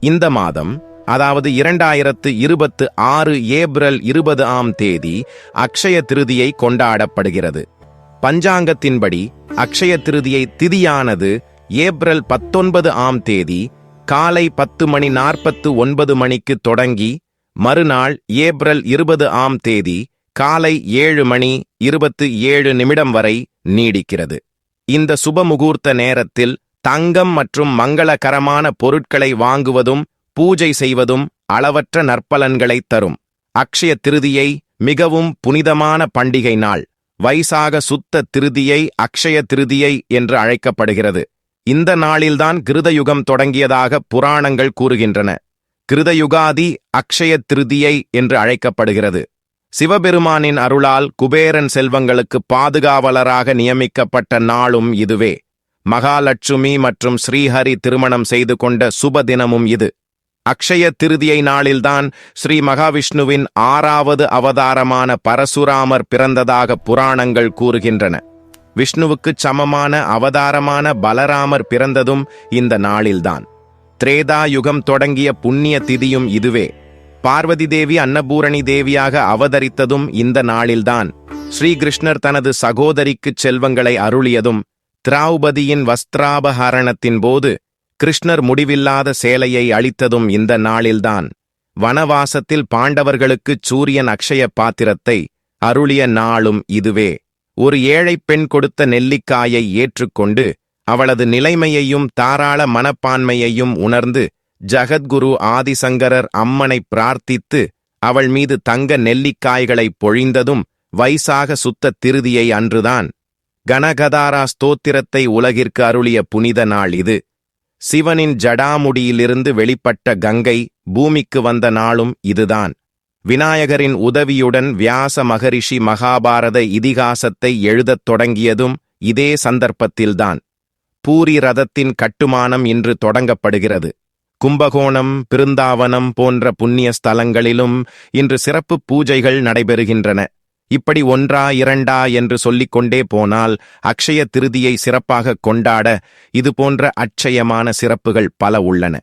இந்த மாதம், அதாவது 2026 ஏப்ரல் 20ஆம் தேதி அக்ஷய திருதியை கொண்டாடப்படுகிறது. பஞ்சாங்கத்தின்படி அக்ஷய திருதியை திதியானது ஏப்ரல் 19ஆம் தேதி காலை 10:49 மணிக்கு தொடங்கி மறுநாள் ஏப்ரல் 20ஆம் தேதி காலை 7:27 வரை நீடிக்கிறது. இந்த சுபமுகூர்த்த நேரத்தில் தங்கம் மற்றும் மங்களகரமான பொருட்களை வாங்குவதும் பூஜை செய்வதும் அளவற்ற நற்பலன்களை தரும். அக்ஷய திருதியை மிகவும் புனிதமான பண்டிகை நாள். வைசாக சுத்த திருதியை அக்ஷய திருதியை என்று அழைக்கப்படுகிறது. இந்த நாளில்தான் கிருதயுகம் தொடங்கியதாக புராணங்கள் கூறுகின்றன. கிருதயுகாதி அக்ஷய திருதியை என்று அழைக்கப்படுகிறது. சிவபெருமானின் அருளால் குபேரன் செல்வங்களுக்கு பாதுகாவலராக நியமிக்கப்பட்ட நாளும் இதுவே. மகாலட்சுமி மற்றும் ஸ்ரீஹரி திருமணம் செய்து கொண்ட சுப தினமும் இது. அக்ஷய திருதியை நாளில்தான் ஸ்ரீ மகாவிஷ்ணுவின் 6வது அவதாரமான பரசுராமர் பிறந்ததாக புராணங்கள் கூறுகின்றன. விஷ்ணுவுக்குச் சமமான அவதாரமான பலராமர் பிறந்ததும் இந்த நாளில்தான். திரேதா யுகம் தொடங்கிய புண்ணிய திதியும் இதுவே. பார்வதி தேவி அன்னபூரணி தேவியாக அவதரித்ததும் இந்த நாளில்தான். ஸ்ரீகிருஷ்ணர் தனது சகோதரிக்குச் செல்வங்களை அருளியதும், திரௌபதியின் வஸ்திராபஹரணத்தின் போது கிருஷ்ணர் முடிவில்லாத சேலையை அளித்ததும் இந்த நாளில்தான். வனவாசத்தில் பாண்டவர்களுக்குச் சூரியன் அக்ஷய பாத்திரத்தை அருளிய நாளும் இதுவே. ஒரு ஏழை பெண் கொடுத்த நெல்லிக்காயை ஏற்றுக்கொண்டு அவளது நிலைமையையும் தாராள மனப்பான்மையையும் உணர்ந்து ஜகத்குரு ஆதிசங்கரர் அம்மனை பிரார்த்தித்து அவள் மீது தங்க நெல்லிக்காய்களை பொழிந்ததும் வைசாக சுத்த திருதியை அன்றுதான். கணகதாரா ஸ்தோத்திரத்தை உலகிற்கு அருளிய புனித நாள் இது. சிவனின் ஜடாமுடியிலிருந்து வெளிப்பட்ட கங்கை பூமிக்கு வந்த நாளும் இதுதான். விநாயகரின் உதவியுடன் வியாச மகரிஷி மகாபாரத இதிகாசத்தை எழுதத் தொடங்கியதும் இதே சந்தர்ப்பத்தில்தான். பூரி ரதத்தின் கட்டுமானம் இன்று தொடங்கப்படுகிறது. கும்பகோணம், பிருந்தாவனம் போன்ற புண்ணிய ஸ்தலங்களிலும் இன்று சிறப்பு பூஜைகள் நடைபெறுகின்றன. இப்படி ஒன்றா இரண்டா என்று சொல்லிக்கொண்டே போனால் அக்ஷய திருதியை சிறப்பாக கொண்டாட இதுபோன்ற அட்சயமான சிறப்புகள் பல உள்ளன.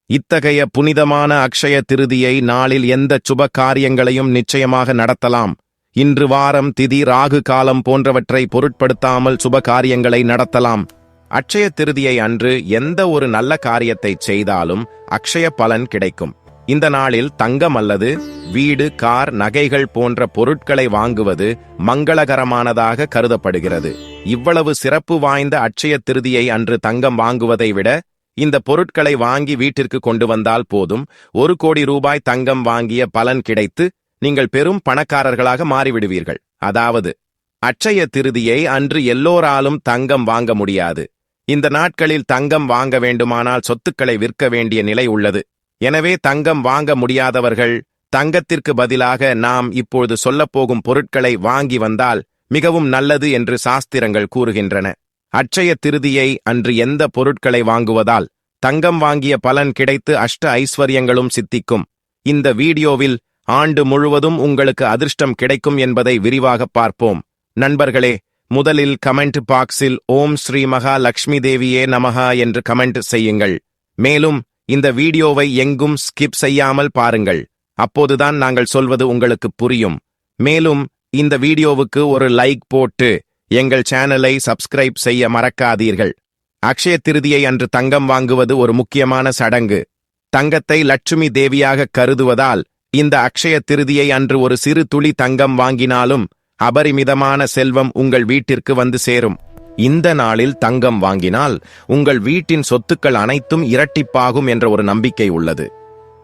இத்தகைய புனிதமான அக்ஷய திருதியை நாளில் எந்த சுப காரியங்களையும் நிச்சயமாக நடத்தலாம். இன்று வாரம், திதி, ராகு காலம் போன்றவற்றை பொருட்படுத்தாமல் சுப காரியங்களை நடத்தலாம். அக்ஷய திருதியை அன்று எந்த ஒரு நல்ல காரியத்தை செய்தாலும் அக்ஷய பலன் கிடைக்கும். இந்த நாளில் தங்கம் அல்லது வீடு, கார், நகைகள் போன்ற பொருட்களை வாங்குவது மங்களகரமானதாக கருதப்படுகிறது. இவ்வளவு சிறப்பு வாய்ந்த அக்ஷய திருதியை அன்று தங்கம் வாங்குவதை விட இந்த பொருட்களை வாங்கி வீட்டிற்கு கொண்டு வந்தால் போதும். 1 கோடி ரூபாய் தங்கம் வாங்கிய பலன் கிடைத்து நீங்கள் பெரும் பணக்காரர்களாக மாறிவிடுவீர்கள். அதாவது அக்ஷய திருதியை அன்று எல்லோராலும் தங்கம் வாங்க முடியாது. இந்த நாட்களில் தங்கம் வாங்க வேண்டுமானால் சொத்துக்களை விற்க வேண்டிய நிலை உள்ளது. எனவே தங்கம் வாங்க முடியாதவர்கள் தங்கத்திற்கு பதிலாக நாம் இப்பொழுது சொல்லப்போகும் பொருட்களை வாங்கி வந்தால் மிகவும் நல்லது என்று சாஸ்திரங்கள் கூறுகின்றன. அக்ஷய திருதியை அன்று எந்த பொருட்களை வாங்குவதால் தங்கம் வாங்கிய பலன் கிடைத்து அஷ்ட ஐஸ்வர்யங்களும் சித்திக்கும். இந்த வீடியோவில் ஆண்டு முழுவதும் உங்களுக்கு அதிர்ஷ்டம் கிடைக்கும் என்பதை விரிவாக பார்ப்போம். நண்பர்களே, முதலில் கமெண்ட் பாக்ஸில் ஓம் ஸ்ரீ மகா லக்ஷ்மி தேவியே நமஹா என்று கமெண்ட் செய்யுங்கள். மேலும் இந்த வீடியோவை எங்கும் ஸ்கிப் செய்யாமல் பாருங்கள். அப்போதுதான் நாங்கள் சொல்வது உங்களுக்கு புரியும். மேலும் இந்த வீடியோவுக்கு ஒரு லைக் போட்டு எங்கள் சேனலை சப்ஸ்கிரைப் செய்ய மறக்காதீர்கள். அக்ஷய திருதியை அன்று தங்கம் வாங்குவது ஒரு முக்கியமான சடங்கு. தங்கத்தை லட்சுமி தேவியாக கருதுவதால் இந்த அக்ஷய திருதியை அன்று ஒரு சிறு துளி தங்கம் வாங்கினாலும் அபரிமிதமான செல்வம் உங்கள் வீட்டிற்கு வந்து சேரும். இந்த நாளில் தங்கம் வாங்கினால் உங்கள் வீட்டின் சொத்துக்கள் அனைத்தும் இரட்டிப்பாகும் என்ற ஒரு நம்பிக்கை உள்ளது.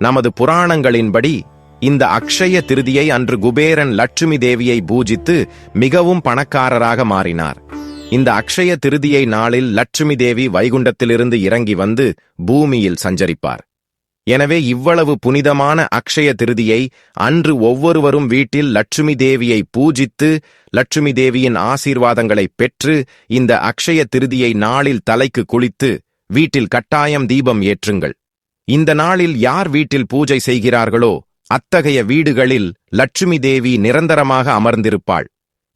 நமது புராணங்களின்படி இந்த அக்ஷய திருதியை அன்று குபேரன் லட்சுமி தேவியை பூஜித்து மிகவும் பணக்காரராக மாறினார். இந்த அக்ஷய திருதியை நாளில் லட்சுமி தேவி வைகுண்டத்திலிருந்து இறங்கி வந்து பூமியில் சஞ்சரிப்பார். எனவே இவ்வளவு புனிதமான அக்ஷய திருதியை அன்று ஒவ்வொருவரும் வீட்டில் லட்சுமி தேவியை பூஜித்து லட்சுமி தேவியின் ஆசீர்வாதங்களை பெற்று இந்த அக்ஷய திருதியை நாளில் தலைக்கு குளித்து வீட்டில் கட்டாயம் தீபம் ஏற்றுங்கள். இந்த நாளில் யார் வீட்டில் பூஜை செய்கிறார்களோ அத்தகைய வீடுகளில் லட்சுமி தேவி நிரந்தரமாக அமர்ந்திருப்பாள்.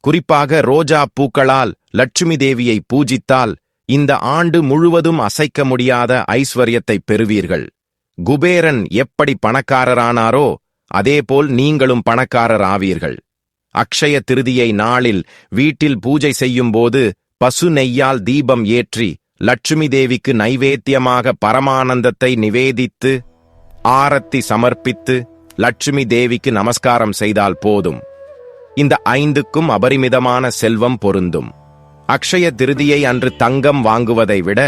குறிப்பாக ரோஜா பூக்களால் லட்சுமி தேவியை பூஜித்தால் இந்த ஆண்டு முழுவதும் அசைக்க முடியாத ஐஸ்வர்யத்தை பெறுவீர்கள். குபேரன் எப்படி பணக்காரரானாரோ அதேபோல் நீங்களும் பணக்காரர் ஆவீர்கள். அக்ஷய திருதியை நாளில் வீட்டில் பூஜை செய்யும்போது பசு நெய்யால் தீபம் ஏற்றி லட்சுமி தேவிக்கு நைவேத்தியமாக பரமானந்தத்தை நிவேதித்து ஆரத்தி சமர்ப்பித்து லட்சுமி தேவிக்கு நமஸ்காரம் செய்தால் போதும். இந்த 5க்கும் அபரிமிதமான செல்வம் பொருந்தும். அக்ஷய திருதியை அன்று தங்கம் வாங்குவதை விட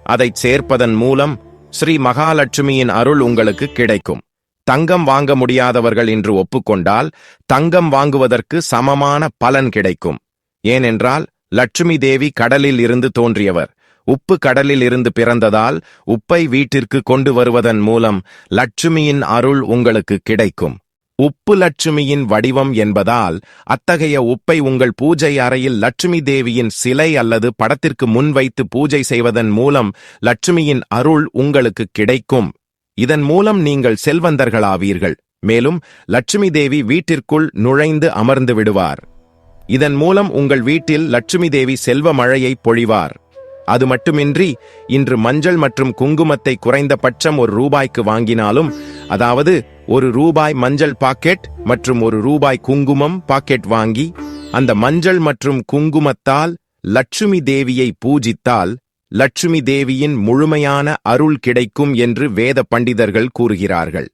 அதைச் சேர்ப்பதன் மூலம் ஸ்ரீ மகாலட்சுமியின் அருள் உங்களுக்கு கிடைக்கும். தங்கம் வாங்க முடியாதவர்கள் என்று ஒப்புக்கொண்டால் தங்கம் வாங்குவதற்கு சமமான பலன் கிடைக்கும். ஏனென்றால் லட்சுமி தேவி கடலில் இருந்து தோன்றியவர். உப்பு கடலில் இருந்து பிறந்ததால் உப்பை வீட்டிற்கு கொண்டு வருவதன் மூலம் லட்சுமியின் அருள் உங்களுக்கு கிடைக்கும். உப்பு லட்சுமியின் வடிவம் என்பதால் அத்தகைய உப்பை உங்கள் பூஜை அறையில் லட்சுமி தேவியின் சிலை அல்லது படத்திற்கு முன் வைத்து பூஜை செய்வதன் மூலம் லட்சுமியின் அருள் உங்களுக்கு கிடைக்கும். இதன் மூலம் நீங்கள் செல்வந்தர்களாவீர்கள். மேலும் லட்சுமி தேவி வீட்டிற்குள் நுழைந்து அமர்ந்து விடுவார். இதன் மூலம் உங்கள் வீட்டில் லட்சுமி தேவி செல்வ மழையை பொழிவார். அது மட்டுமின்றி இன்று மஞ்சள் மற்றும் குங்குமத்தை குறைந்தபட்சம் ₹1 வாங்கினாலும், அதாவது ₹1 மஞ்சள் பாக்கெட் மற்றும் ₹1 குங்குமம் பாக்கெட் வாங்கி அந்த மஞ்சள் மற்றும் குங்குமத்தால் லட்சுமி தேவியை பூஜித்தால் லட்சுமி தேவியின் முழுமையான அருள் கிடைக்கும் என்று வேத பண்டிதர்கள் கூறுகிறார்கள்.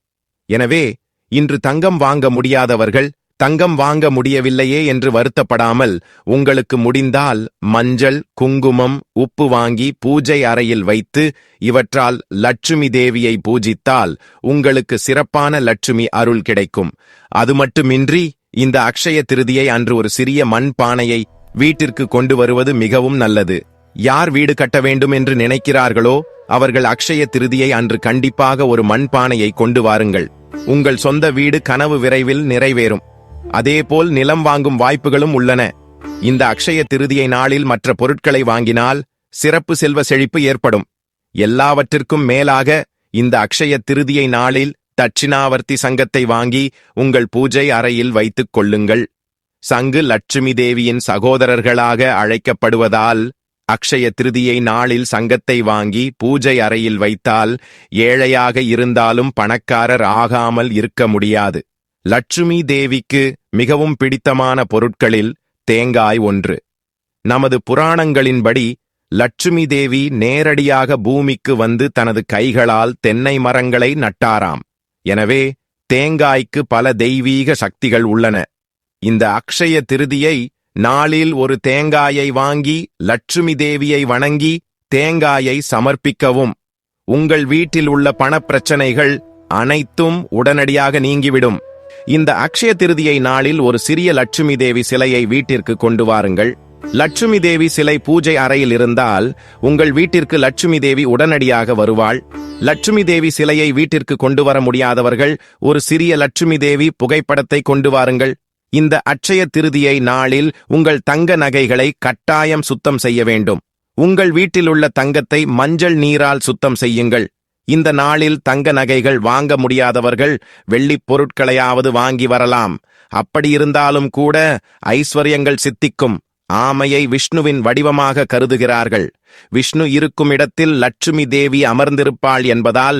எனவே இன்று தங்கம் வாங்க முடியாதவர்கள் தங்கம் வாங்க முடியவில்லையே என்று வருத்தப்படாமல் உங்களுக்கு முடிந்தால் மஞ்சள், குங்குமம், உப்பு வாங்கி பூஜை அறையில் வைத்து இவற்றால் லட்சுமி தேவியை பூஜித்தால் உங்களுக்கு சிறப்பான லட்சுமி அருள் கிடைக்கும். அது மட்டுமின்றி இந்த அக்ஷய திருதியை அன்று ஒரு சிறிய மண் பானையை வீட்டிற்கு கொண்டு வருவது மிகவும் நல்லது. யார் வீடு கட்ட வேண்டும் என்று நினைக்கிறார்களோ அவர்கள் அக்ஷய திருதியை அன்று கண்டிப்பாக ஒரு மண்பானையை கொண்டு வாருங்கள். உங்கள் சொந்த வீடு கனவு விரைவில் நிறைவேறும். அதேபோல் நிலம் வாங்கும் வாய்ப்புகளும் உள்ளன. இந்த அக்ஷய திருதியை நாளில் மற்ற பொருட்களை வாங்கினால் சிறப்பு செல்வ செழிப்பு ஏற்படும். எல்லாவற்றிற்கும் மேலாக இந்த அக்ஷய திருதியை நாளில் தட்சிணாவர்த்தி சங்கத்தை வாங்கி உங்கள் பூஜை அறையில் வைத்துக் கொள்ளுங்கள். சங்கு லட்சுமி தேவியின் சகோதரர்களாக அழைக்கப்படுவதால் அக்ஷய திருதியை நாளில் சங்கத்தை வாங்கி பூஜை அறையில் வைத்தால் ஏழையாக இருந்தாலும் பணக்காரர் ஆகாமல் இருக்க முடியாது. லட்சுமி தேவிக்கு மிகவும் பிடித்தமான பொருட்களில் தேங்காய் ஒன்று. நமது புராணங்களின்படி லட்சுமி தேவி நேரடியாக பூமிக்கு வந்து தனது கைகளால் தென்னை மரங்களை நட்டாராம். எனவே தேங்காய்க்கு பல தெய்வீக சக்திகள் உள்ளன. இந்த அக்ஷய திருதியை நாளில் ஒரு தேங்காயை வாங்கி லட்சுமி தேவியை வணங்கி தேங்காயை சமர்ப்பிக்கவும். உங்கள் வீட்டில் உள்ள பணப்பிரச்சனைகள் அனைத்தும் உடனடியாக நீங்கிவிடும். இந்த அக்ஷய திருதியை நாளில் ஒரு சிறிய லட்சுமி தேவி சிலையை வீட்டிற்கு கொண்டு வாருங்கள். லட்சுமி தேவி சிலை பூஜை அறையில் இருந்தால் உங்கள் வீட்டிற்கு லட்சுமி தேவி உடனடியாக வருவாள். லட்சுமி தேவி சிலையை வீட்டிற்கு கொண்டு வர முடியாதவர்கள் ஒரு சிறிய லட்சுமி தேவி புகைப்படத்தை கொண்டு வாருங்கள். இந்த அட்சய திருதியை நாளில் உங்கள் தங்க நகைகளை கட்டாயம் சுத்தம் செய்ய வேண்டும். உங்கள் வீட்டில் உள்ள தங்கத்தை மஞ்சள் நீரால் சுத்தம் செய்யுங்கள். இந்த நாளில் தங்க நகைகள் வாங்க முடியாதவர்கள் வெள்ளிப் பொருட்களையாவது வாங்கி வரலாம். அப்படி இருந்தாலும் கூட ஐஸ்வர்யங்கள் சித்திக்கும். ஆமையை விஷ்ணுவின் வடிவமாக கருதுகிறார்கள். விஷ்ணு இருக்கும் இடத்தில் லட்சுமி தேவி அமர்ந்திருப்பாள் என்பதால்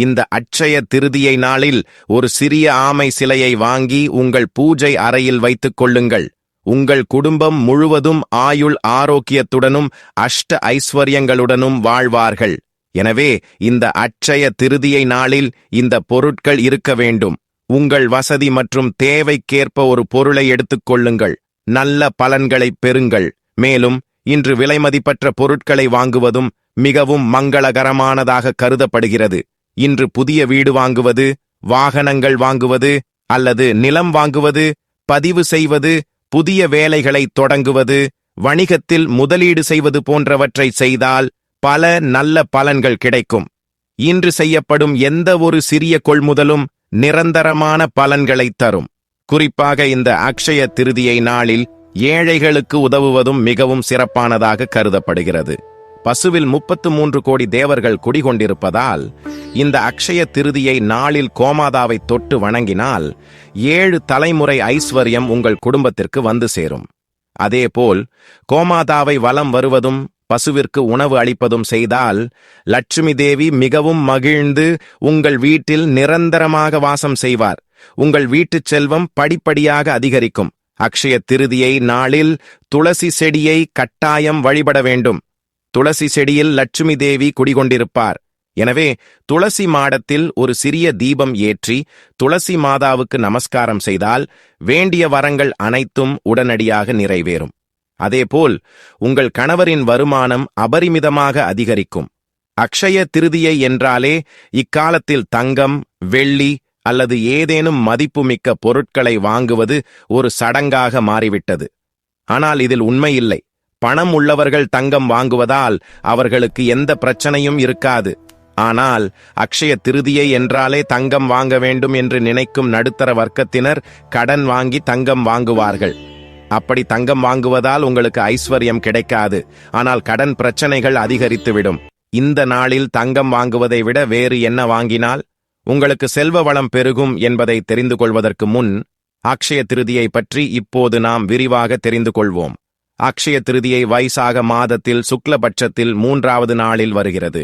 இந்த அட்சய திருதியை நாளில் ஒரு சிறிய ஆமை சிலையை வாங்கி உங்கள் பூஜை அறையில் வைத்துக் கொள்ளுங்கள். உங்கள் குடும்பம் முழுவதும் ஆயுள் ஆரோக்கியத்துடனும் அஷ்ட ஐஸ்வர்யங்களுடனும் வாழ்வார்கள். எனவே இந்த அட்சய திருதியை நாளில் இந்த பொருட்கள் இருக்க வேண்டும். உங்கள் வசதி மற்றும் தேவைக்கேற்ப ஒரு பொருளை எடுத்துக்கொள்ளுங்கள். நல்ல பலன்களை பெறுங்கள். மேலும் இன்று விலைமதிப்பற்ற பொருட்களை வாங்குவதும் மிகவும் மங்களகரமானதாக கருதப்படுகிறது. இன்று புதிய வீடு வாங்குவது, வாகனங்கள் வாங்குவது அல்லது நிலம் வாங்குவது, பதிவு செய்வது, புதிய வேலைகளை தொடங்குவது, வணிகத்தில் முதலீடு செய்வது போன்றவற்றை செய்தால் பல நல்ல பலன்கள் கிடைக்கும். இன்று செய்யப்படும் எந்த ஒரு சிறிய கொள்முதலும் நிரந்தரமான பலன்களை தரும். குறிப்பாக இந்த அக்ஷய திருதியை நாளில் ஏழைகளுக்கு உதவுவதும் மிகவும் சிறப்பானதாக கருதப்படுகிறது. பசுவில் 33 கோடி தேவர்கள் குடிகொண்டிருப்பதால் இந்த அக்ஷய திருதியை நாளில் கோமாதாவை தொட்டு வணங்கினால் 7 தலைமுறை ஐஸ்வர்யம் உங்கள் குடும்பத்திற்கு வந்து சேரும். அதேபோல் கோமாதாவை வலம் வருவதும் பசுவிற்கு உணவு அளிப்பதும் செய்தால் லட்சுமி தேவி மிகவும் மகிழ்ந்து உங்கள் வீட்டில் நிரந்தரமாக வாசம் செய்வார். உங்கள் வீட்டுச் செல்வம் படிப்படியாக அதிகரிக்கும். அக்ஷய திருதியை நாளில் துளசி செடியை கட்டாயம் வழிபட வேண்டும். துளசி செடியில் லட்சுமி தேவி குடிகொண்டிருப்பார். எனவே துளசி மாடத்தில் ஒரு சிறிய தீபம் ஏற்றி துளசி மாதாவுக்கு நமஸ்காரம் செய்தால் வேண்டிய வரங்கள் அனைத்தும் உடனடியாக நிறைவேறும். அதேபோல் உங்கள் கணவரின் வருமானம் அபரிமிதமாக அதிகரிக்கும். அக்ஷய திருதியை என்றாலே இக்காலத்தில் தங்கம், வெள்ளி அல்லது ஏதேனும் மதிப்புமிக்க பொருட்களை வாங்குவது ஒரு சடங்காக மாறிவிட்டது. ஆனால் இதில் உண்மையில்லை. பணம் உள்ளவர்கள் தங்கம் வாங்குவதால் அவர்களுக்கு எந்த பிரச்சனையும் இருக்காது. ஆனால் அக்ஷய திருதியை என்றாலே தங்கம் வாங்க வேண்டும் என்று நினைக்கும் நடுத்தர வர்க்கத்தினர் கடன் வாங்கி தங்கம் வாங்குவார்கள். அப்படி தங்கம் வாங்குவதால் உங்களுக்கு ஐஸ்வர்யம் கிடைக்காது. ஆனால் கடன் பிரச்சனைகள் அதிகரித்துவிடும். இந்த நாளில் தங்கம் வாங்குவதை விட வேறு என்ன வாங்கினால் உங்களுக்கு செல்வ வளம் பெருகும் என்பதை தெரிந்து கொள்வதற்கு முன் அக்ஷய திருதியை பற்றி இப்போது நாம் விரிவாக தெரிந்து கொள்வோம். அக்ஷய திருதியை வைசாக மாதத்தில் சுக்லபட்சத்தில் 3வது நாளில் வருகிறது.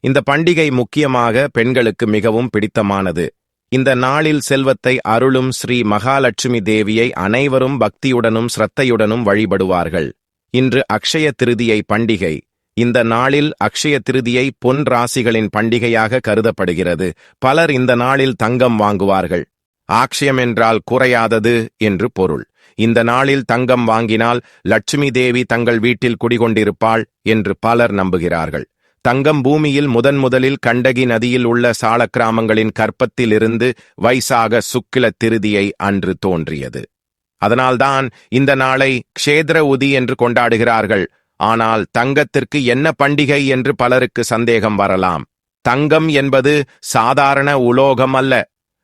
இந்த பண்டிகை முக்கியமாக பெண்களுக்கு மிகவும் பிடித்தமானது. இந்த நாளில் செல்வத்தை அருளும் ஸ்ரீ மகாலட்சுமி தேவியை அனைவரும் பக்தியுடனும் ஸ்ரத்தையுடனும் வழிபடுவார்கள். இன்று அக்ஷய திருதியை பண்டிகை. இந்த நாளில் அக்ஷய திருதியை பொன் ராசிகளின் பண்டிகையாக கருதப்படுகிறது. பலர் இந்த நாளில் தங்கம் வாங்குவார்கள். ஆக்ஷயம் என்றால் குறையாதது என்று பொருள். இந்த நாளில் தங்கம் வாங்கினால் லட்சுமி தேவி தங்கள் வீட்டில் குடிகொண்டிருப்பாள் என்று பலர் நம்புகிறார்கள். தங்கம் பூமியில் முதலில் கண்டகி நதியில் உள்ள சால கிராமங்களின் கற்பத்திலிருந்து வைசாக சுக்கில திருதியை அன்று தோன்றியது. அதனால்தான் இந்த நாளை க்ஷேத்ர உதி என்று கொண்டாடுகிறார்கள். ஆனால் தங்கத்திற்கு என்ன பண்டிகை என்று பலருக்கு சந்தேகம் வரலாம். தங்கம் என்பது சாதாரண உலோகம் அல்ல,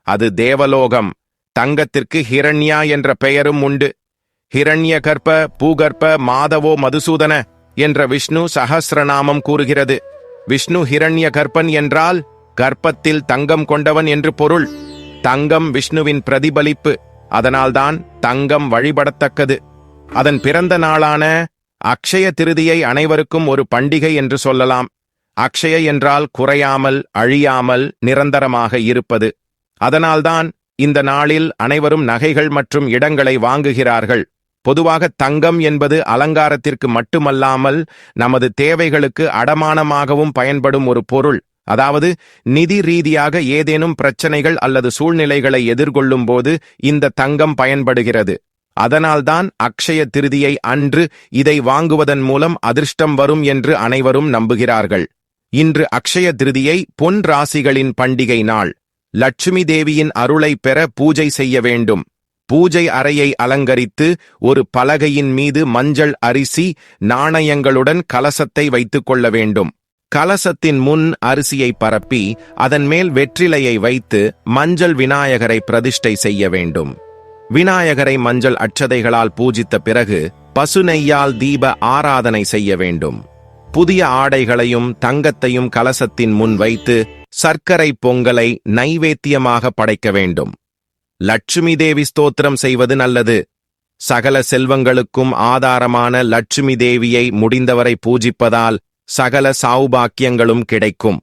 அது தேவலோகம். தங்கத்திற்கு ஹிரண்யா என்ற பெயரும் உண்டு. ஹிரண்ய கர்ப்ப, பூகர்ப்ப, மாதவோ மதுசூதன என்ற விஷ்ணு சஹஸ்ரநாமம் கூறுகிறது. விஷ்ணு ஹிரண்ய கர்ப்பன் என்றால் கர்ப்பத்தில் தங்கம் கொண்டவன் என்று பொருள். தங்கம் விஷ்ணுவின் பிரதிபலிப்பு. அதனால்தான் தங்கம் வழிபடத்தக்கது. அதன் பிறந்த நாளான அக்ஷய திருதியை அனைவருக்கும் ஒரு பண்டிகை என்று சொல்லலாம். அக்ஷய என்றால் குறையாமல், அழியாமல், நிரந்தரமாக இருப்பது. அதனால்தான் இந்த நாளில் அனைவரும் நகைகள் மற்றும் இடங்களை வாங்குகிறார்கள். பொதுவாக தங்கம் என்பது அலங்காரத்திற்கு மட்டுமல்லாமல் நமது தேவைகளுக்கு அடமானமாகவும் பயன்படும் ஒரு பொருள். அதாவது நிதி ரீதியாக ஏதேனும் பிரச்சனைகள் அல்லது சூழ்நிலைகளை எதிர்கொள்ளும் போது இந்த தங்கம் பயன்படுகிறது. அதனால்தான் அக்ஷய திருதியை அன்று இதை வாங்குவதன் மூலம் அதிர்ஷ்டம் வரும் என்று அனைவரும் நம்புகிறார்கள். இன்று அக்ஷய திருதியை பொன் ராசிகளின் பண்டிகை நாள். லட்சுமி தேவியின் அருளை பெற பூஜை செய்ய வேண்டும். பூஜை அறையை அலங்கரித்து ஒரு பலகையின் மீது மஞ்சள் அரிசி நாணயங்களுடன் கலசத்தை வைத்துக் கொள்ள வேண்டும். கலசத்தின் முன் அரிசியை பரப்பி அதன் மேல் வெற்றிலையை வைத்து மஞ்சள் விநாயகரை பிரதிஷ்டை செய்ய வேண்டும். விநாயகரை மஞ்சள் அட்சதைகளால் பூஜித்த பிறகு பசுநெய்யால் தீப ஆராதனை செய்ய வேண்டும். புதிய ஆடைகளையும் தங்கத்தையும் கலசத்தின் முன் வைத்து சர்க்கரை பொங்கலை நைவேத்தியமாக படைக்க வேண்டும். லட்சுமி தேவி ஸ்தோத்திரம் செய்வது நல்லது. சகல செல்வங்களுக்கும் ஆதாரமான லட்சுமி தேவியை முடிந்தவரை பூஜிப்பதால் சகல சௌபாக்கியங்களும் கிடைக்கும்.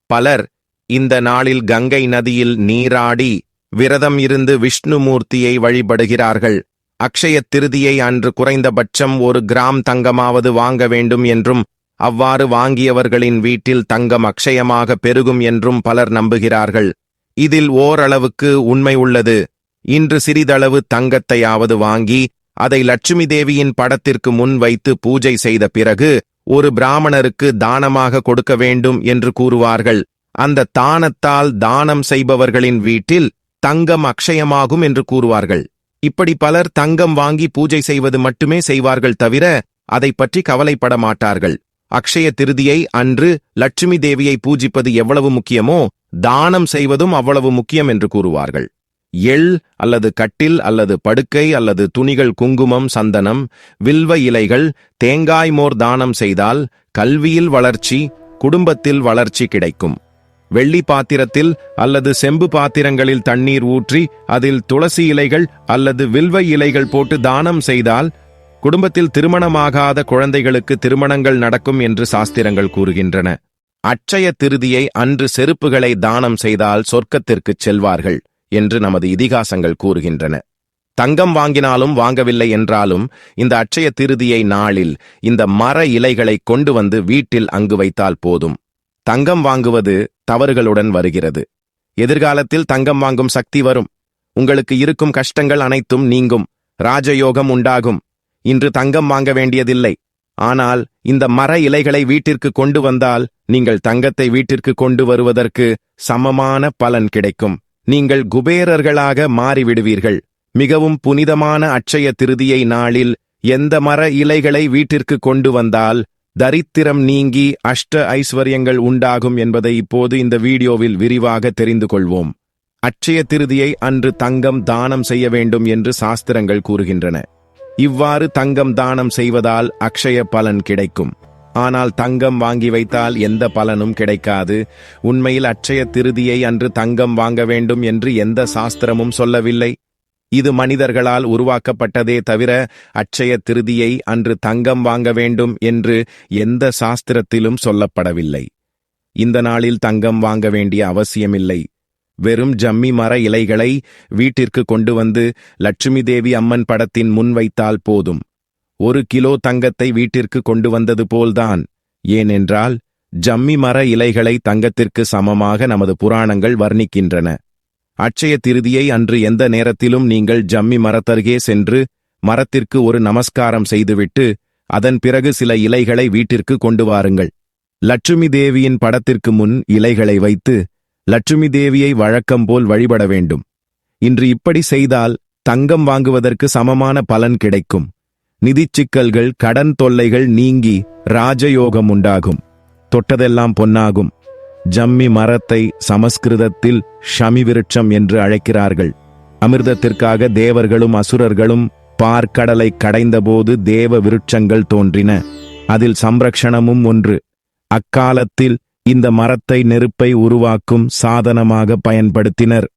பலர் இந்த நாளில் கங்கை நதியில் நீராடி விரதம் இருந்து விஷ்ணுமூர்த்தியை வழிபடுகிறார்கள். அக்ஷய திருதியை அன்று குறைந்தபட்சம் 1 கிராம் தங்கமாவது வாங்க வேண்டும் என்றும் அவ்வாறு வாங்கியவர்களின் வீட்டில் தங்கம் அக்ஷயமாக பெருகும் என்றும் பலர் நம்புகிறார்கள். இதில் ஓரளவுக்கு உண்மை உள்ளது. இன்று சிறிதளவு தங்கத்தையாவது வாங்கி அதை லட்சுமி தேவியின் படத்திற்கு முன் வைத்து பூஜை செய்த பிறகு ஒரு பிராமணருக்கு தானமாக கொடுக்க வேண்டும் என்று கூறுவார்கள். அந்த தானத்தால் தானம் செய்பவர்களின் வீட்டில் தங்கம் அக்ஷயமாகும் என்று கூறுவார்கள். இப்படி பலர் தங்கம் வாங்கி பூஜை செய்வது மட்டுமே செய்வார்கள் தவிர அதை பற்றி கவலைப்பட மாட்டார்கள். அக்ஷய திருதியை அன்று லட்சுமி தேவியை பூஜிப்பது எவ்வளவு முக்கியமோ தானம் செய்வதும் அவ்வளவு முக்கியம் என்று கூறுவார்கள். எள் அல்லது கட்டில் அல்லது படுக்கை அல்லது துணிகள், குங்குமம், சந்தனம், வில்வ இலைகள், தேங்காய் மோர் தானம் செய்தால் கல்வியில் வளர்ச்சி, குடும்பத்தில் வளர்ச்சி கிடைக்கும். வெள்ளி பாத்திரத்தில் அல்லது செம்பு பாத்திரங்களில் தண்ணீர் ஊற்றி அதில் துளசி இலைகள் அல்லது வில்வ இலைகள் போட்டு தானம் செய்தால் குடும்பத்தில் திருமணமாகாத குழந்தைகளுக்கு திருமணங்கள் நடக்கும் என்று சாஸ்திரங்கள் கூறுகின்றன. அட்சய திருதியை அன்று செருப்புகளை தானம் செய்தால் சொர்க்கத்திற்குச் செல்வார்கள் என்று நமது இதிகாசங்கள் கூறுகின்றன. தங்கம் வாங்கினாலும் வாங்கவில்லை என்றாலும் இந்த அட்சய திருதியை நாளில் இந்த மர இலைகளை கொண்டு வந்து வீட்டில் அங்கு வைத்தால் போதும். தங்கம் வாங்குவது தவறுகளுடன் வருகிறது. எதிர்காலத்தில் தங்கம் வாங்கும் சக்தி வரும். உங்களுக்கு இருக்கும் கஷ்டங்கள் அனைத்தும் நீங்கும். ராஜயோகம் உண்டாகும். இன்று தங்கம் வாங்க வேண்டியதில்லை. ஆனால் இந்த மர இலைகளை வீட்டிற்கு கொண்டு வந்தால் நீங்கள் தங்கத்தை வீட்டிற்கு கொண்டு வருவதற்கு சமமான பலன் கிடைக்கும். நீங்கள் குபேரர்களாக மாறிவிடுவீர்கள். மிகவும் புனிதமான அட்சய திருதியை நாளில் எந்த மர இலைகளை வீட்டிற்கு கொண்டு வந்தால் தரித்திரம் நீங்கி அஷ்ட ஐஸ்வர்யங்கள் உண்டாகும் என்பதை இப்போது இந்த வீடியோவில் விரிவாக தெரிந்து கொள்வோம். அட்சய திருதியை அன்று தங்கம் தானம் செய்ய வேண்டும் என்று சாஸ்திரங்கள் கூறுகின்றன. இவ்வாறு தங்கம் தானம் செய்வதால் அக்ஷய பலன் கிடைக்கும். ஆனால் தங்கம் வாங்கி வைத்தால் எந்த பலனும் கிடைக்காது. உண்மையில் அட்சய திருதியை அன்று தங்கம் வாங்க வேண்டும் என்று எந்த சாஸ்திரமும் சொல்லவில்லை. இது மனிதர்களால் உருவாக்கப்பட்டதே தவிர அட்சய திருதியை அன்று தங்கம் வாங்க வேண்டும் என்று எந்த சாஸ்திரத்திலும் சொல்லப்படவில்லை. இந்த நாளில் தங்கம் வாங்க வேண்டிய அவசியமில்லை. வெறும் ஜம்மி மர இலைகளை வீட்டிற்கு கொண்டு வந்து லட்சுமி தேவி அம்மன் படத்தின் முன் வைத்தால் போதும். 1 கிலோ தங்கத்தை வீட்டிற்கு கொண்டு வந்தது போல்தான். ஏனென்றால் ஜம்மி மர இலைகளை தங்கத்திற்கு சமமாக நமது புராணங்கள் வர்ணிக்கின்றன. அட்சய திருதியை அன்று எந்த நேரத்திலும் நீங்கள் ஜம்மி மரத்தருகே சென்று மரத்திற்கு ஒரு நமஸ்காரம் செய்துவிட்டு அதன் பிறகு சில இலைகளை வீட்டிற்கு கொண்டு வாருங்கள். லட்சுமி தேவியின் படத்திற்கு முன் இலைகளை வைத்து லட்சுமி தேவியை வழக்கம் போல் வழிபட வேண்டும். இன்று இப்படி செய்தால் தங்கம் வாங்குவதற்கு சமமான பலன் கிடைக்கும். நிதிச் சிக்கல்கள், கடன் தொல்லைகள் நீங்கி ராஜயோகம் உண்டாகும். தொட்டதெல்லாம் பொன்னாகும். ஜம்மி மரத்தை சமஸ்கிருதத்தில் ஷமி விருட்சம் என்று அழைக்கிறார்கள். அமிர்தத்திற்காக தேவர்களும் அசுரர்களும் பார்க்கடலை கடைந்தபோது தேவ விருட்சங்கள் தோன்றின. அதில் சம்ரக்ஷணமும் ஒன்று. அக்காலத்தில் இந்த மரத்தை நெருப்பை உருவாக்கும் சாதனமாக பயன்படுத்தினர்.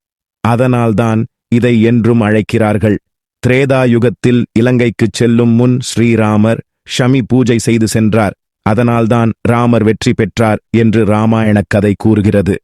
அதனால்தான் இதை என்றும் அழைக்கிறார்கள். திரேதாயுகத்தில் இலங்கைக்குச் செல்லும் முன் ஸ்ரீராமர் ஷமி பூஜை செய்து சென்றார். அதனால்தான் ராமர் வெற்றி பெற்றார் என்று இராமாயணக் கதை கூறுகிறது.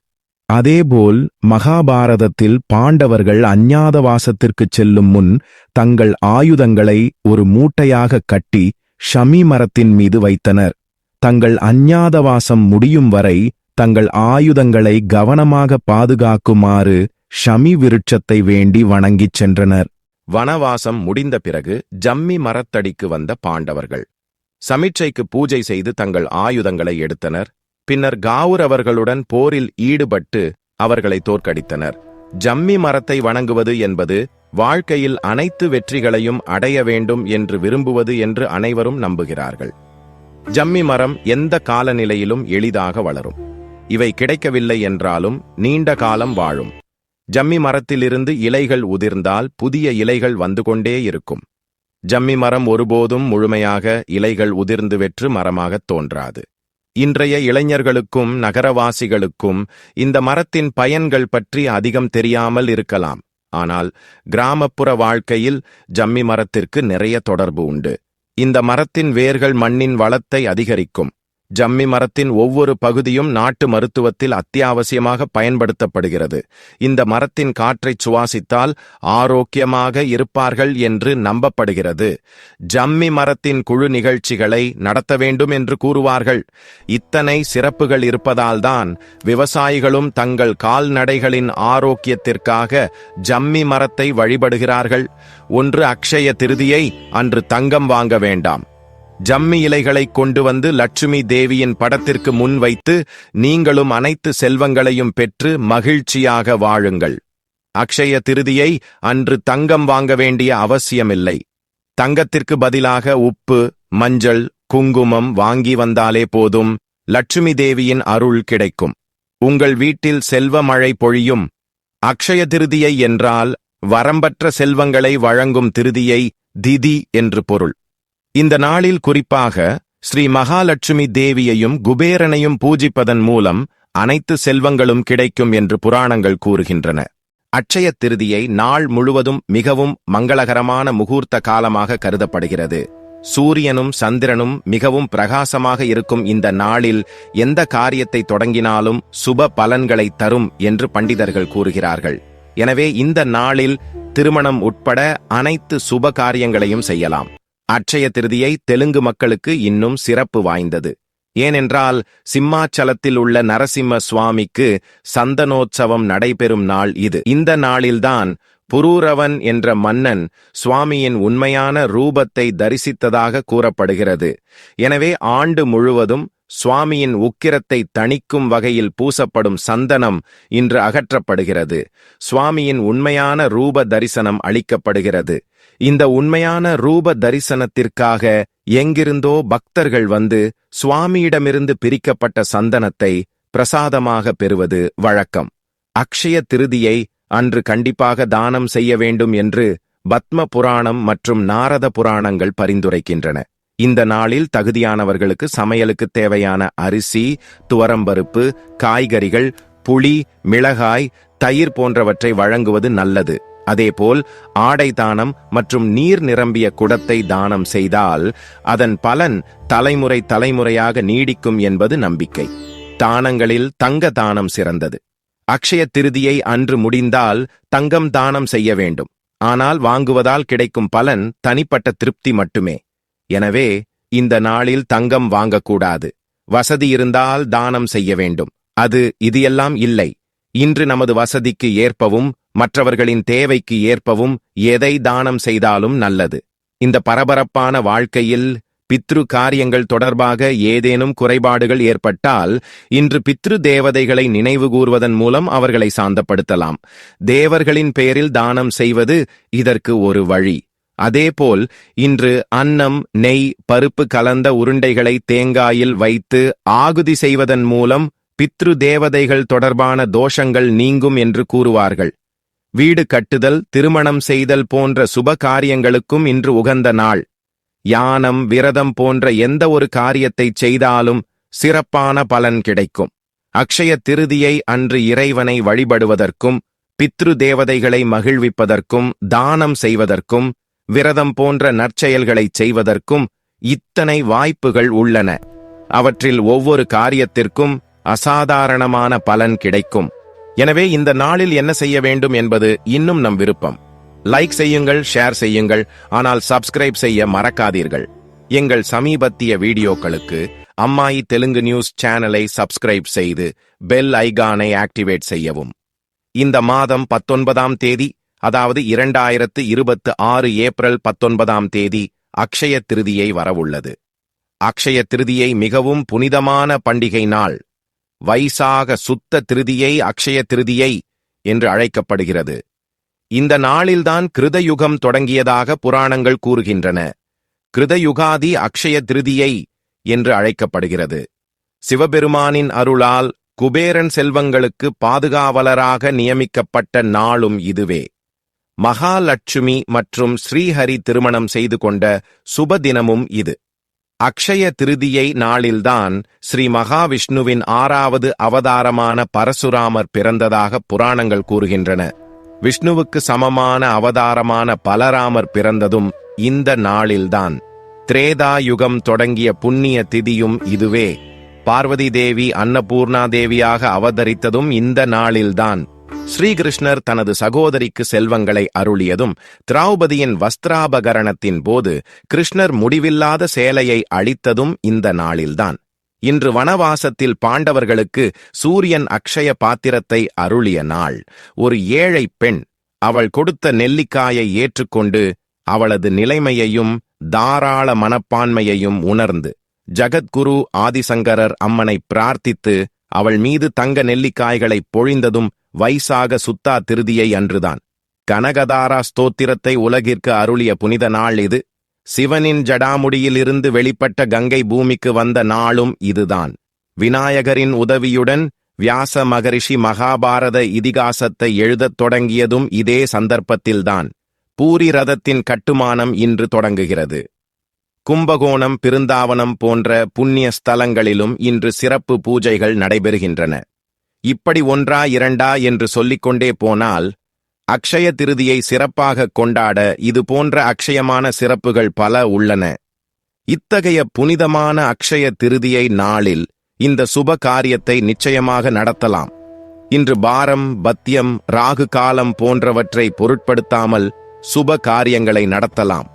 அதேபோல் மகாபாரதத்தில் பாண்டவர்கள் அஞ்ஞாதவாசத்திற்குச் செல்லும் முன் தங்கள் ஆயுதங்களை ஒரு மூட்டையாக கட்டி ஷமி மரத்தின் மீது வைத்தனர். தங்கள் அஞ்ஞாதவாசம் முடியும் வரை தங்கள் ஆயுதங்களை கவனமாக பாதுகாக்குமாறு ஷமி விருட்சத்தை வேண்டி வணங்கிச் சென்றனர். வனவாசம் முடிந்த பிறகு ஜம்மி மரத்தடிக்கு வந்த பாண்டவர்கள் சமிட்சைக்கு பூஜை செய்து தங்கள் ஆயுதங்களை எடுத்தனர். பின்னர் கௌரவர்களுடன் போரில் ஈடுபட்டு அவர்களை தோற்கடித்தனர். ஜம்மி மரத்தை வணங்குவது என்பது வாழ்க்கையில் அனைத்து வெற்றிகளையும் அடைய வேண்டும் என்று விரும்புவது என்று அனைவரும் நம்புகிறார்கள். ஜம்மி மரம் எந்த காலநிலையிலும் எளிதாக வளரும். இவை கிடைக்கவில்லை என்றாலும் நீண்ட காலம் வாழும். ஜம்மி மரத்திலிருந்து இலைகள் உதிர்ந்தால் புதிய இலைகள் வந்து கொண்டே இருக்கும். ஜம்மி மரம் ஒருபோதும் முழுமையாக இலைகள் உதிர்ந்து வெற்று மரமாகத் தோன்றாது. இன்றைய இளைஞர்களுக்கும் நகரவாசிகளுக்கும் இந்த மரத்தின் பயன்கள் பற்றி அதிகம் தெரியாமல் இருக்கலாம். ஆனால் கிராமப்புற வாழ்க்கையில் ஜம்மி மரத்திற்கு நிறைய தொடர்பு உண்டு. இந்த மரத்தின் வேர்கள் மண்ணின் வளத்தை அதிகரிக்கும். ஜம்மி மரத்தின் ஒவ்வொரு பகுதியும் நாட்டு மருத்துவத்தில் அத்தியாவசியமாக பயன்படுத்தப்படுகிறது. இந்த மரத்தின் காற்றைச் சுவாசித்தால் ஆரோக்கியமாக இருப்பார்கள் என்று நம்பப்படுகிறது. ஜம்மி மரத்தின் குழு நிகழ்ச்சிகளை நடத்த வேண்டும் என்று கூறுவார்கள். இத்தனை சிறப்புகள் இருப்பதால்தான் விவசாயிகளும் தங்கள் கால்நடைகளின் ஆரோக்கியத்திற்காக ஜம்மி மரத்தை வழிபடுகிறார்கள். ஒன்று அக்ஷய திருதியை அன்று தங்கம் வாங்க வேண்டாம். ஜம்மி இலைகளை கொண்டு வந்து லட்சுமி தேவியின் படத்திற்கு முன் வைத்து நீங்களும் அனைத்து செல்வங்களையும் பெற்று மகிழ்ச்சியாக வாழுங்கள். அக்ஷய திருதியை அன்று தங்கம் வாங்க வேண்டிய அவசியமில்லை. தங்கத்திற்கு பதிலாக உப்பு, மஞ்சள், குங்குமம் வாங்கி வந்தாலே போதும். லட்சுமி தேவியின் அருள் கிடைக்கும். உங்கள் வீட்டில் செல்வ மழை பொழியும். அக்ஷய திருதியை என்றால் வரம்பற்ற செல்வங்களை வழங்கும் திருதியை, திதி என்று பொருள். இந்த நாளில் குறிப்பாக ஸ்ரீ மகாலட்சுமி தேவியையும் குபேரனையும் பூஜிப்பதன் மூலம் அனைத்து செல்வங்களும் கிடைக்கும் என்று புராணங்கள் கூறுகின்றன. அட்சய திருதியை நாள் முழுவதும் மிகவும் மங்களகரமான முகூர்த்த காலமாக கருதப்படுகிறது. சூரியனும் சந்திரனும் மிகவும் பிரகாசமாக இருக்கும் இந்த நாளில் எந்த காரியத்தை தொடங்கினாலும் சுப பலன்களை தரும் என்று பண்டிதர்கள் கூறுகிறார்கள். எனவே இந்த நாளில் திருமணம் உட்பட அனைத்து சுப காரியங்களையும் செய்யலாம். அட்சய திருதியை தெலுங்கு மக்களுக்கு இன்னும் சிறப்பு வாய்ந்தது. ஏனென்றால் சிம்மாச்சலத்தில் உள்ள நரசிம்ம சுவாமிக்கு சந்தனோற்சவம் நடைபெறும் நாள் இது. இந்த நாளில்தான் புரூரவன் என்ற மன்னன் சுவாமியின் உண்மையான ரூபத்தை தரிசித்ததாக கூறப்படுகிறது. எனவே ஆண்டு முழுவதும் சுவாமியின் உக்கிரத்தை தணிக்கும் வகையில் பூசப்படும் சந்தனம் இன்று அகற்றப்படுகிறது. சுவாமியின் உண்மையான ரூப தரிசனம் அளிக்கப்படுகிறது. இந்த உண்மையான ரூப தரிசனத்திற்காக எங்கிருந்தோ பக்தர்கள் வந்து சுவாமியிடமிருந்து பிரிக்கப்பட்ட சந்தனத்தை பிரசாதமாக பெறுவது வழக்கம். அக்ஷய திருதியை அன்று கண்டிப்பாக தானம் செய்ய வேண்டும் என்று பத்ம புராணம் மற்றும் நாரத புராணங்கள் பரிந்துரைக்கின்றன. இந்த நாளில் தகுதியானவர்களுக்கு சமையலுக்கு தேவையான அரிசி, துவரம்பருப்பு, காய்கறிகள், புளி, மிளகாய், தயிர் போன்றவற்றை வழங்குவது நல்லது. அதேபோல் ஆடை தானம் மற்றும் நீர் நிரம்பிய குடத்தை தானம் செய்தால் அதன் பலன் தலைமுறையாக நீடிக்கும் என்பது நம்பிக்கை. தானங்களில் தங்க தானம் சிறந்தது. அக்ஷய திருதியை அன்று முடிந்தால் தங்கம் தானம் செய்ய வேண்டும். ஆனால் வாங்குவதால் கிடைக்கும் பலன் தனிப்பட்ட திருப்தி மட்டுமே. எனவே இந்த நாளில் தங்கம் வாங்கக்கூடாது. வசதி இருந்தால் தானம் செய்ய வேண்டும். இது எல்லாம் இல்லை. இன்று நமது வசதிக்கு ஏற்பவும் மற்றவர்களின் தேவைக்கு ஏற்பவும் எதை தானம் செய்தாலும் நல்லது. இந்த பரபரப்பான வாழ்க்கையில் பித்ரு காரியங்கள் தொடர்பாக ஏதேனும் குறைபாடுகள் ஏற்பட்டால் இன்று பித்ரு தேவதைகளை நினைவு கூர்வதன் மூலம் அவர்களை சாந்தப்படுத்தலாம். தேவர்களின் பெயரில் தானம் செய்வது இதற்கு ஒரு வழி. அதேபோல் இன்று அன்னம், நெய், பருப்பு கலந்த உருண்டைகளை தேங்காயில் வைத்து ஆகுதி செய்வதன் மூலம் பித்ரு தேவதைகள் தொடர்பான தோஷங்கள் நீங்கும் என்று கூறுவார்கள். வீடு கட்டுதல், திருமணம் செய்தல் போன்ற சுப காரியங்களுக்கும் இன்று உகந்த நாள். யானம், விரதம் போன்ற எந்த ஒரு காரியத்தை செய்தாலும் சிறப்பான பலன் கிடைக்கும். அக்ஷய திருதியை அன்று இறைவனை வழிபடுவதற்கும் பித்ரு தேவதைகளை மகிழ்விப்பதற்கும் தானம் செய்வதற்கும் விரதம் போன்ற நற்செயல்களை செய்வதற்கும் இத்தனை வாய்ப்புகள் உள்ளன. அவற்றில் ஒவ்வொரு காரியத்திற்கும் அசாதாரணமான பலன் கிடைக்கும். எனவே இந்த நாளில் என்ன செய்ய வேண்டும் என்பது இன்னும் நம் விருப்பம். லைக் செய்யுங்கள், ஷேர் செய்யுங்கள், ஆனால் சப்ஸ்கிரைப் செய்ய மறக்காதீர்கள். எங்கள் சமீபத்திய வீடியோக்களுக்கு அம்மாயி தெலுங்கு நியூஸ் சேனலை சப்ஸ்கிரைப் செய்து பெல் ஐகானை ஆக்டிவேட் செய்யவும். இந்த மாதம் 19ஆம் தேதி, அதாவது 2026 ஏப்ரல் 19ஆம் தேதி அக்ஷய திருதியை வரவுள்ளது. அக்ஷய திருதியை மிகவும் புனிதமான பண்டிகை நாள். வைசாக சுத்த திருதியை அக்ஷய திருதியை என்று அழைக்கப்படுகிறது. இந்த நாளில்தான் கிருதயுகம் தொடங்கியதாக புராணங்கள் கூறுகின்றன. கிருதயுகாதி அக்ஷய திருதியை என்று அழைக்கப்படுகிறது. சிவபெருமானின் அருளால் குபேரன் செல்வங்களுக்கு பாதுகாவலராக நியமிக்கப்பட்ட நாளும் இதுவே. மகாலட்சுமி மற்றும் ஸ்ரீஹரி திருமணம் செய்து கொண்ட சுப தினமும் இது. அக்ஷய திருதியை நாளில்தான் ஸ்ரீ மகாவிஷ்ணுவின் 6வது அவதாரமான பரசுராமர் பிறந்ததாக புராணங்கள் கூறுகின்றன. விஷ்ணுவுக்கு சமமான அவதாரமான பலராமர் பிறந்ததும் இந்த நாளில்தான். திரேதா யுகம் தொடங்கிய புண்ணிய திதியும் இதுவே. பார்வதி தேவி அன்னபூர்ணா தேவியாக அவதரித்ததும் இந்த நாளில்தான். ஸ்ரீகிருஷ்ணர் தனது சகோதரிக்கு செல்வங்களை அருளியதும் திரௌபதியின் வஸ்திராபகரணத்தின் போது கிருஷ்ணர் முடிவில்லாத சேலையை அளித்ததும் இந்த நாளில்தான். இன்று வனவாசத்தில் பாண்டவர்களுக்கு சூரியன் அக்ஷய பாத்திரத்தை அருளிய நாள். ஒரு ஏழை பெண் அவள் கொடுத்த நெல்லிக்காயை ஏற்றுக்கொண்டு அவளது நிலைமையையும் தாராள மனப்பான்மையையும் உணர்ந்து ஜகத்குரு ஆதிசங்கரர் அம்மனை பிரார்த்தித்து அவள் மீது தங்க நெல்லிக்காய்களை பொழிந்ததும் வைசாக சுத்தா திருதியை அன்றுதான். கனகதாரா ஸ்தோத்திரத்தை உலகிற்கு அருளிய புனித நாள் இது. சிவனின் ஜடாமுடியிலிருந்து வெளிப்பட்ட கங்கை பூமிக்கு வந்த நாளும் இதுதான். விநாயகரின் உதவியுடன் வியாச மகரிஷி மகாபாரத இதிகாசத்தை எழுதத் தொடங்கியதும் இதே சந்தர்ப்பத்தில்தான். பூரி ரதத்தின் கட்டுமானம் இன்று தொடங்குகிறது. கும்பகோணம், பிருந்தாவனம் போன்ற புண்ணிய ஸ்தலங்களிலும் இன்று சிறப்பு பூஜைகள் நடைபெறுகின்றன. இப்படி ஒன்றா இரண்டா என்று சொல்லிக்கொண்டே போனால் அக்ஷய திருதியை சிறப்பாக கொண்டாட இது போன்ற அக்ஷயமான சிறப்புகள் பல உள்ளன. இத்தகைய புனிதமான அக்ஷய திருதியை நாளில் இந்த சுப காரியத்தை நிச்சயமாக நடத்தலாம். இன்று பாரம், பத்தியம், ராகு காலம் போன்றவற்றை பொருட்படுத்தாமல் சுப காரியங்களை நடத்தலாம்.